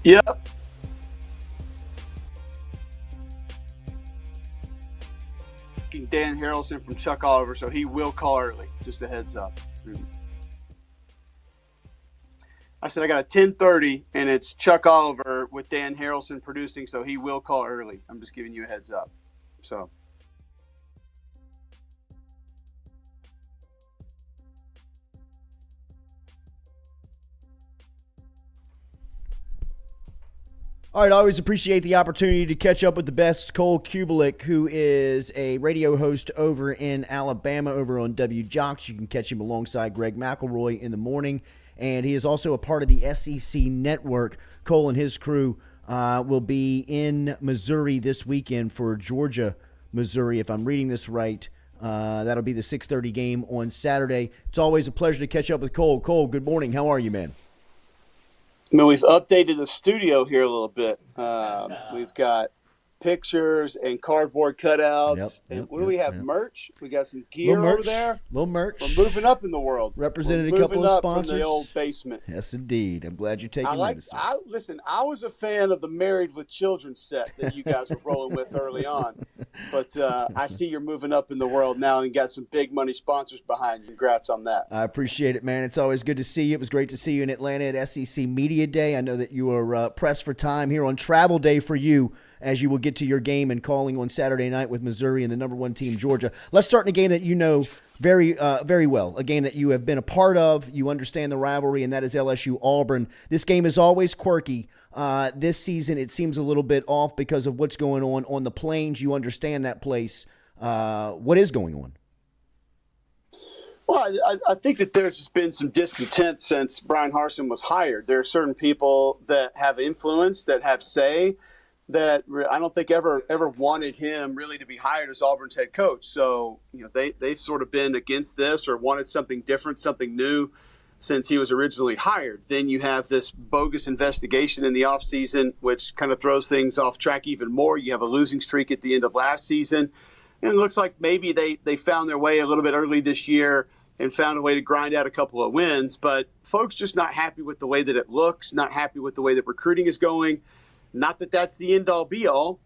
Yep. Dan Harrelson from Chuck Oliver, so he will call early. Just a heads up. I said I got a 10:30, and it's Chuck Oliver with Dan Harrelson producing, so he will call early. I'm just giving you a heads up. So. All right, I always appreciate the opportunity to catch up with the best. Cole Cubelic, who is a radio host over in Alabama over on WJOX. You can catch him alongside Greg McElroy in the morning. And he is also a part of the SEC Network. Cole and his crew will be in Missouri this weekend for Georgia, Missouri, if I'm reading this right. That'll be the 6:30 game on Saturday. It's always a pleasure to catch up with Cole. Cole, good morning. How are you, man? I mean, we've updated the studio here a little bit. We've got pictures and cardboard cutouts. And what do we have? Merch. We got some gear over there. Little merch. We're moving up in the world. Represented a couple of sponsors from the old basement. Yes, indeed. I'm glad you're taking notice. Listen, I was a fan of the Married with Children set that you guys were rolling with early on. But I see you're moving up in the world now and got some big money sponsors behind you. Congrats on that. I appreciate it, man. It's always good to see you. It was great to see you in Atlanta at SEC Media Day. I know that you are pressed for time here on Travel Day for you as you will get to your game and calling on Saturday night with Missouri and the number one team, Georgia. Let's start in a game that you know very well, a game that you have been a part of. You understand the rivalry, and that is LSU Auburn. This game is always quirky. This season, it seems a little bit off because of what's going on the Plains. You understand that place. What is going on? Well, I think that there's just been some discontent since Brian Harsin was hired. There are certain people that have influence, that have say, that I don't think ever wanted him really to be hired as Auburn's head coach. So, they've sort of been against this or wanted something different, something new since he was originally hired. Then you have this bogus investigation in the offseason, which kind of throws things off track even more. You have a losing streak at the end of last season. And it looks like maybe they found their way a little bit early this year and found a way to grind out a couple of wins. But folks just not happy with the way that it looks, not happy with the way that recruiting is going. Not that that's the end-all, be-all.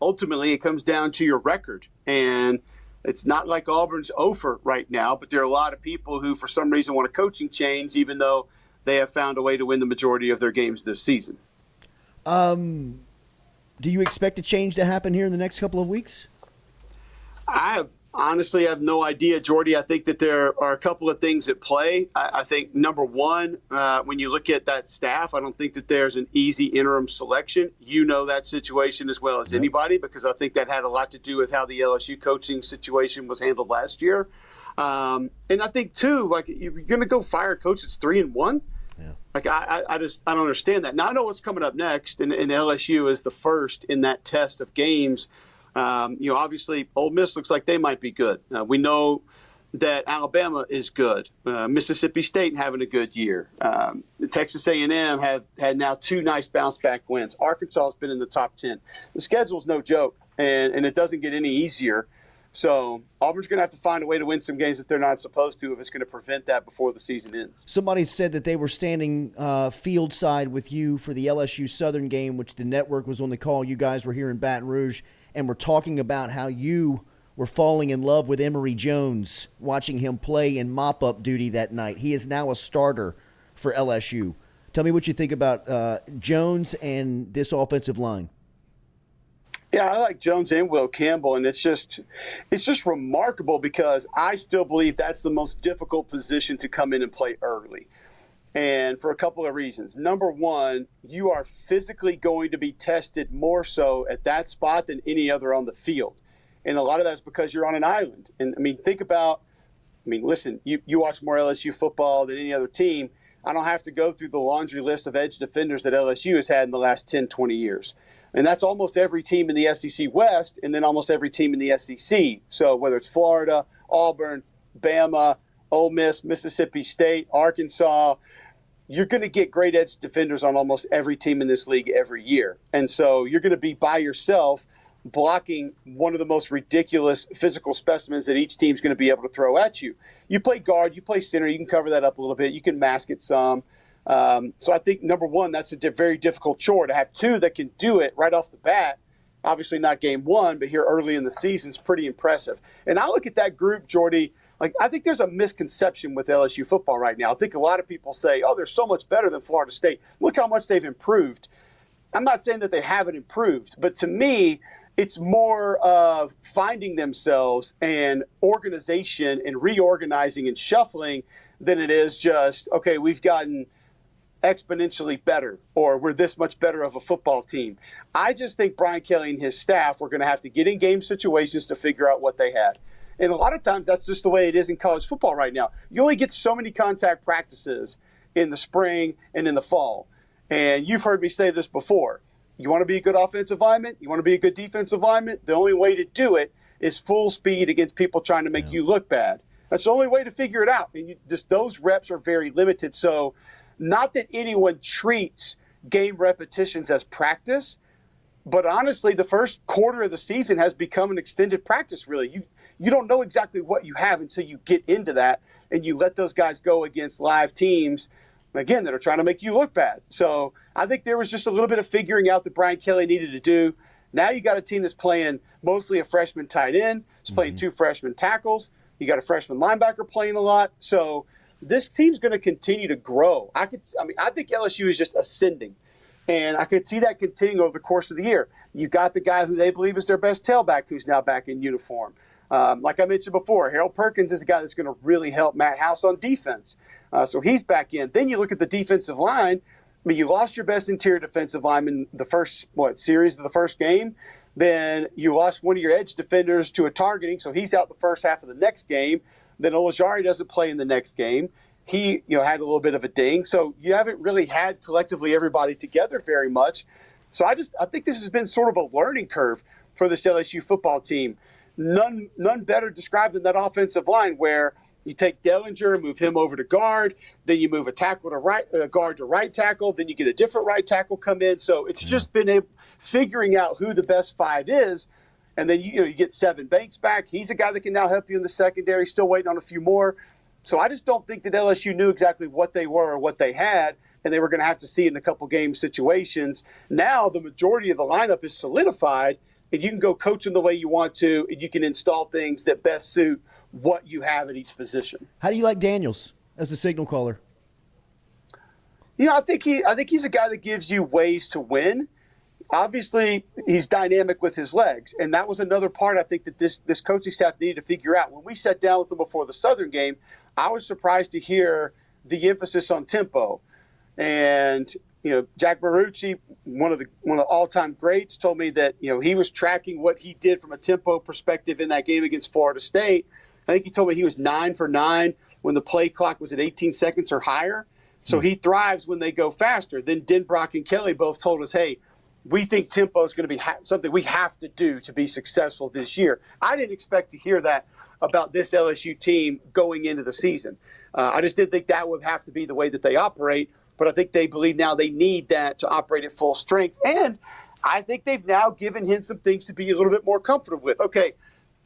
Ultimately, it comes down to your record. And it's not like Auburn's over right now, but there are a lot of people who, for some reason, want a coaching change, even though they have found a way to win the majority of their games this season. Do you expect a change to happen here in the next couple of weeks? I honestly have no idea, Jordy. I think that there are a couple of things at play. I think, number one, when you look at that staff, I don't think that there's an easy interim selection. You know that situation as well as anybody, because I think that had a lot to do with how the LSU coaching situation was handled last year. And I think, too, like, you're going to go fire a coach that's 3-1? Yeah. Like, I don't understand that. Now, I know what's coming up next, and LSU is the first in that test of games. Obviously, Ole Miss looks like they might be good. We know that Alabama is good. Mississippi State having a good year. Texas A&M have had now 2 nice bounce-back wins. Arkansas has been in the top 10. The schedule's no joke, and it doesn't get any easier. So Auburn's going to have to find a way to win some games that they're not supposed to if it's going to prevent that before the season ends. Somebody said that they were standing field side with you for the LSU Southern game, which the network was on the call. You guys were here in Baton Rouge. And we're talking about how you were falling in love with Emory Jones, watching him play in mop-up duty that night. He is now a starter for LSU. Tell me what you think about Jones and this offensive line. Yeah, I like Jones and Will Campbell, and it's just remarkable because I still believe that's the most difficult position to come in and play early. And for a couple of reasons. Number one, you are physically going to be tested more so at that spot than any other on the field. And a lot of that is because you're on an island. And, listen, you watch more LSU football than any other team. I don't have to go through the laundry list of edge defenders that LSU has had in the last 10, 20 years. And that's almost every team in the SEC West and then almost every team in the SEC. So whether it's Florida, Auburn, Bama, Ole Miss, Mississippi State, Arkansas, you're going to get great edge defenders on almost every team in this league every year. And so you're going to be by yourself blocking one of the most ridiculous physical specimens that each team's going to be able to throw at you. You play guard, you play center, you can cover that up a little bit, you can mask it some. So I think, number one, that's a very difficult chore. To have two that can do it right off the bat, obviously not game one, but here early in the season is pretty impressive. And I look at that group, Jordy, like I think there's a misconception with LSU football right now. I think a lot of people say, oh, they're so much better than Florida State. Look how much they've improved. I'm not saying that they haven't improved, but to me, it's more of finding themselves and organization and reorganizing and shuffling than it is just, okay, we've gotten exponentially better or we're this much better of a football team. I just think Brian Kelly and his staff were going to have to get in game situations to figure out what they had. And a lot of times that's just the way it is in college football right now. You only get so many contact practices in the spring and in the fall. And you've heard me say this before. You want to be a good offensive lineman? You want to be a good defensive lineman? The only way to do it is full speed against people trying to make you look bad. That's the only way to figure it out. And those reps are very limited. So not that anyone treats game repetitions as practice, but honestly, the first quarter of the season has become an extended practice, really. You don't know exactly what you have until you get into that, and you let those guys go against live teams, again, that are trying to make you look bad. So I think there was just a little bit of figuring out that Brian Kelly needed to do. Now you got a team that's playing mostly a freshman tight end. It's playing two freshman tackles. You got a freshman linebacker playing a lot. So this team's going to continue to grow. I think LSU is just ascending, and I could see that continuing over the course of the year. You got the guy who they believe is their best tailback who's now back in uniform. Like I mentioned before, Harold Perkins is the guy that's going to really help Matt House on defense. So he's back in. Then you look at the defensive line. I mean, you lost your best interior defensive lineman the first, series of the first game. Then you lost one of your edge defenders to a targeting, so he's out the first half of the next game. Then Olajari doesn't play in the next game. He, had a little bit of a ding. So you haven't really had collectively everybody together very much. So I think this has been sort of a learning curve for this LSU football team. None better described than that offensive line where you take Dellinger and move him over to guard, then you move a tackle to guard to right tackle, then you get a different right tackle come in. So it's just been figuring out who the best five is, and then you get Seven Banks back. He's a guy that can now help you in the secondary. Still waiting on a few more. So I just don't think that LSU knew exactly what they were or what they had, and they were going to have to see in a couple game situations. Now the majority of the lineup is solidified, and you can go coach them the way you want to, and you can install things that best suit what you have at each position. How do you like Daniels as a signal caller? I think he's a guy that gives you ways to win. Obviously, he's dynamic with his legs, and that was another part I think that this coaching staff needed to figure out. When we sat down with him before the Southern game, I was surprised to hear the emphasis on tempo. And Jack Marucci, one of the all-time greats, told me that he was tracking what he did from a tempo perspective in that game against Florida State. I think he told me he was 9 for 9 when the play clock was at 18 seconds or higher. So he thrives when they go faster. Then Denbrock and Kelly both told us, hey, we think tempo is going to be something we have to do to be successful this year. I didn't expect to hear that about this LSU team going into the season. I just didn't think that would have to be the way that they operate. But I think they believe now they need that to operate at full strength. And I think they've now given him some things to be a little bit more comfortable with. Okay,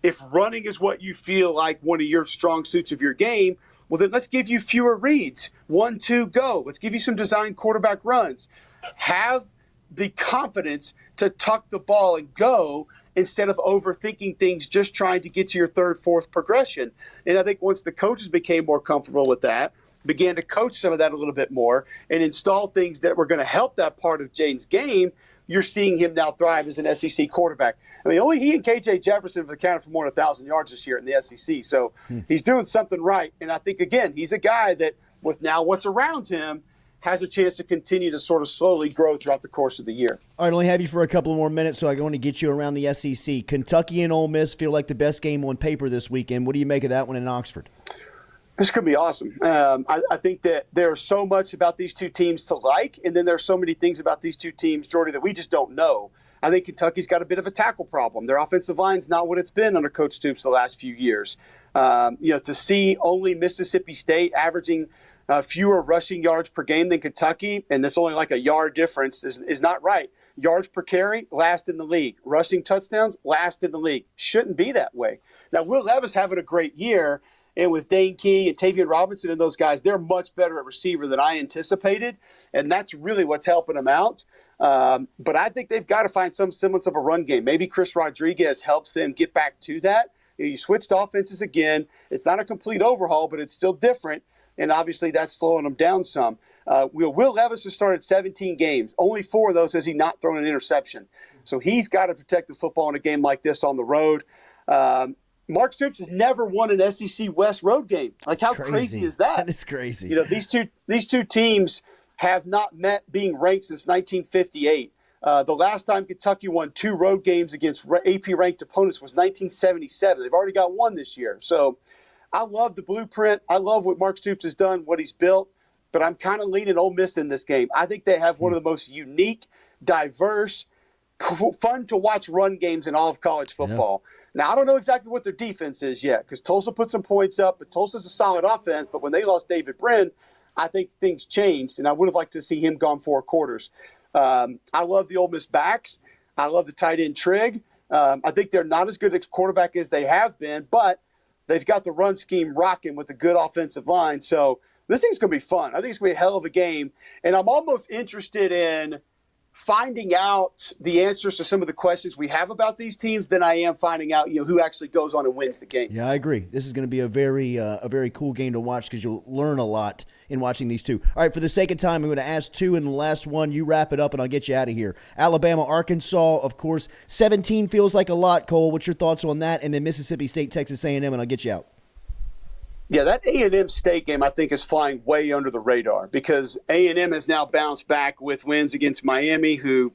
if running is what you feel like one of your strong suits of your game, well, then let's give you fewer reads. 1, 2, go. Let's give you some designed quarterback runs. Have the confidence to tuck the ball and go instead of overthinking things, just trying to get to your third, fourth progression. And I think once the coaches became more comfortable with that, began to coach some of that a little bit more and install things that were going to help that part of Jaden's game, you're seeing him now thrive as an SEC quarterback. I mean, only he and KJ Jefferson have accounted for more than 1,000 yards this year in the SEC. So he's doing something right. And I think, again, he's a guy that with now what's around him has a chance to continue to sort of slowly grow throughout the course of the year. All right, I only have you for a couple more minutes, so I want to get you around the SEC. Kentucky and Ole Miss feel like the best game on paper this weekend. What do you make of that one in Oxford? This could be awesome. I think that there's so much about these two teams to like, and then there's so many things about these two teams, Jordy, that we just don't know. I think Kentucky's got a bit of a tackle problem. Their offensive line's not what it's been under Coach Stoops the last few years. To see only Mississippi State averaging fewer rushing yards per game than Kentucky, and that's only like a yard difference, is not right. Yards per carry, last in the league. Rushing touchdowns, last in the league. Shouldn't be that way. Now, Will Levis having a great year, And with Dane Key and Tavion Robinson and those guys, they're much better at receiver than I anticipated. And that's really what's helping them out. But I think they've got to find some semblance of a run game. Maybe Chris Rodriguez helps them get back to that. You switched offenses again. It's not a complete overhaul, but it's still different. And obviously that's slowing them down some. Will Levis has started 17 games. Only 4 of those has he not thrown an interception. So he's got to protect the football in a game like this on the road. Mark Stoops has never won an SEC West road game. Like, how crazy is that? That is crazy. These two teams have not met being ranked since 1958. The last time Kentucky won 2 road games against AP-ranked opponents was 1977. They've already got 1 this year. So I love the blueprint. I love what Mark Stoops has done, what he's built. But I'm kind of leaning Ole Miss in this game. I think they have one of the most unique, diverse, fun to watch run games in all of college football. Yeah. Now, I don't know exactly what their defense is yet because Tulsa put some points up, but Tulsa's a solid offense. But when they lost David Brin, I think things changed, and I would have liked to see him gone 4 quarters. I love the Ole Miss backs. I love the tight end Trigg. I think they're not as good a quarterback as they have been, but they've got the run scheme rocking with a good offensive line. So this thing's going to be fun. I think it's going to be a hell of a game. And I'm almost interested in finding out the answers to some of the questions we have about these teams than I am finding out, who actually goes on and wins the game. Yeah, I agree. This is going to be a very cool game to watch because you'll learn a lot in watching these two. All right, for the sake of time, I'm going to ask 2 and the last one. You wrap it up and I'll get you out of here. Alabama, Arkansas, of course. 17 feels like a lot, Cole. What's your thoughts on that? And then Mississippi State, Texas A&M, and I'll get you out. Yeah, that A&M State game, I think, is flying way under the radar because A&M has now bounced back with wins against Miami, who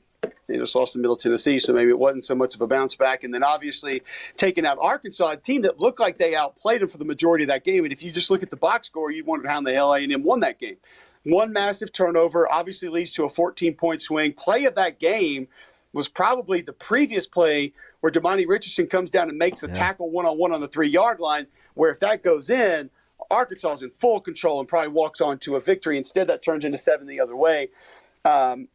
just lost to Middle Tennessee, so maybe it wasn't so much of a bounce back. And then obviously taking out Arkansas, a team that looked like they outplayed them for the majority of that game. And if you just look at the box score, you wonder how in the hell A&M won that game. One massive turnover obviously leads to a 14-point swing. Play of that game was probably the previous play where Damani Richardson comes down and makes the tackle one-on-one on the 3-yard line, where if that goes in, Arkansas is in full control and probably walks on to a victory. Instead, that turns into 7 the other way. I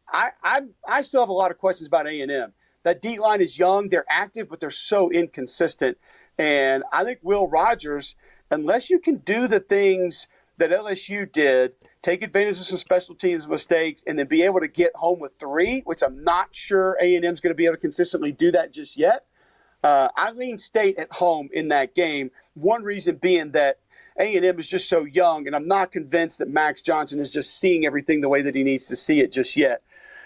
still have a lot of questions about A&M. That D line is young, they're active, but they're so inconsistent. And I think Will Rogers, unless you can do the things that LSU did, take advantage of some special teams mistakes, and then be able to get home with 3, which I'm not sure A&M's going to be able to consistently do that just yet. I lean State at home in that game. One reason being that A&M is just so young, and I'm not convinced that Max Johnson is just seeing everything the way that he needs to see it just yet.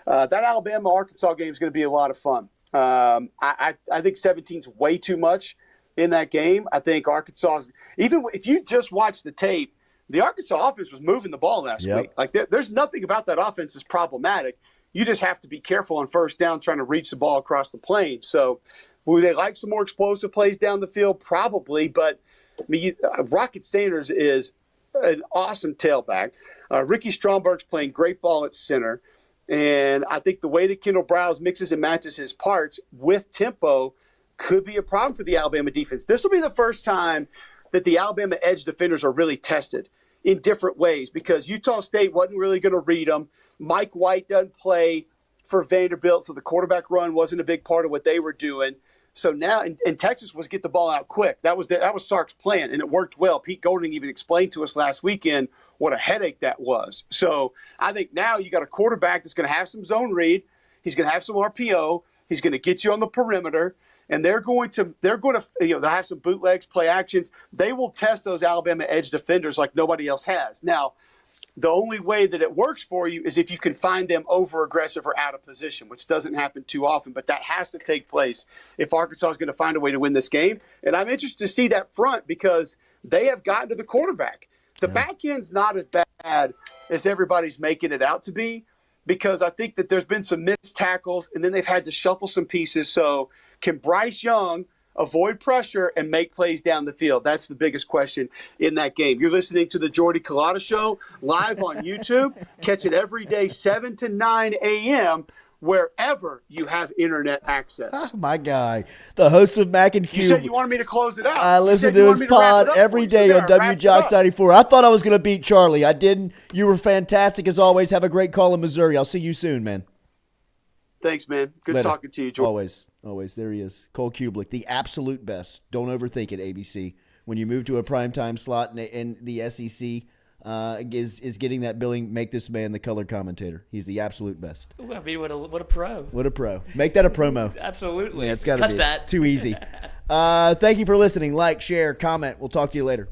That Alabama-Arkansas game is going to be a lot of fun. I think 17's way too much in that game. I think Arkansas, even if you just watch the tape, the Arkansas offense was moving the ball last week. Like there's nothing about that offense that's problematic. You just have to be careful on first down trying to reach the ball across the plane. So would they like some more explosive plays down the field? Probably, but I mean, Rocket Sanders is an awesome tailback. Ricky Stromberg's playing great ball at center. And I think the way that Kendall Browse mixes and matches his parts with tempo could be a problem for the Alabama defense. This will be the first time that the Alabama edge defenders are really tested in different ways because Utah State wasn't really going to read them. Mike White doesn't play for Vanderbilt, so the quarterback run wasn't a big part of what they were doing. So now, and Texas was get the ball out quick. That was Sark's plan, and it worked well. Pete Golding even explained to us last weekend what a headache that was. So I think now you got a quarterback that's going to have some zone read. He's going to have some RPO. He's going to get you on the perimeter, and they're going to they'll have some bootlegs, play actions. They will test those Alabama edge defenders like nobody else has. Now, the only way that it works for you is if you can find them over-aggressive or out of position, which doesn't happen too often, but that has to take place if Arkansas is going to find a way to win this game. And I'm interested to see that front because they have gotten to the quarterback. The back end's not as bad as everybody's making it out to be because I think that there's been some missed tackles, and then they've had to shuffle some pieces. So can Bryce Young avoid pressure and make plays down the field? That's the biggest question in that game. You're listening to the Jordy Culotta Show live on YouTube. Catch it every day, 7 to 9 a.m., wherever you have internet access. Oh, my guy, the host of Mac and Cube. You said you wanted me to close it out. I listen to his pod every day on WJOX 94. I thought I was going to beat Charlie. I didn't. You were fantastic as always. Have a great call in Missouri. I'll see you soon, man. Thanks, man. Good talking to you, Jordan. Always. There he is. Cole Cubelic, the absolute best. Don't overthink it, ABC. when you move to a primetime slot in the SEC, is getting that billing. Make this man the color commentator. He's the absolute best. Ooh, I mean, what a pro. What a pro. Make that a promo. Absolutely. Yeah, it's got to be. That. It's too easy. Thank you for listening. Like, share, comment. We'll talk to you later.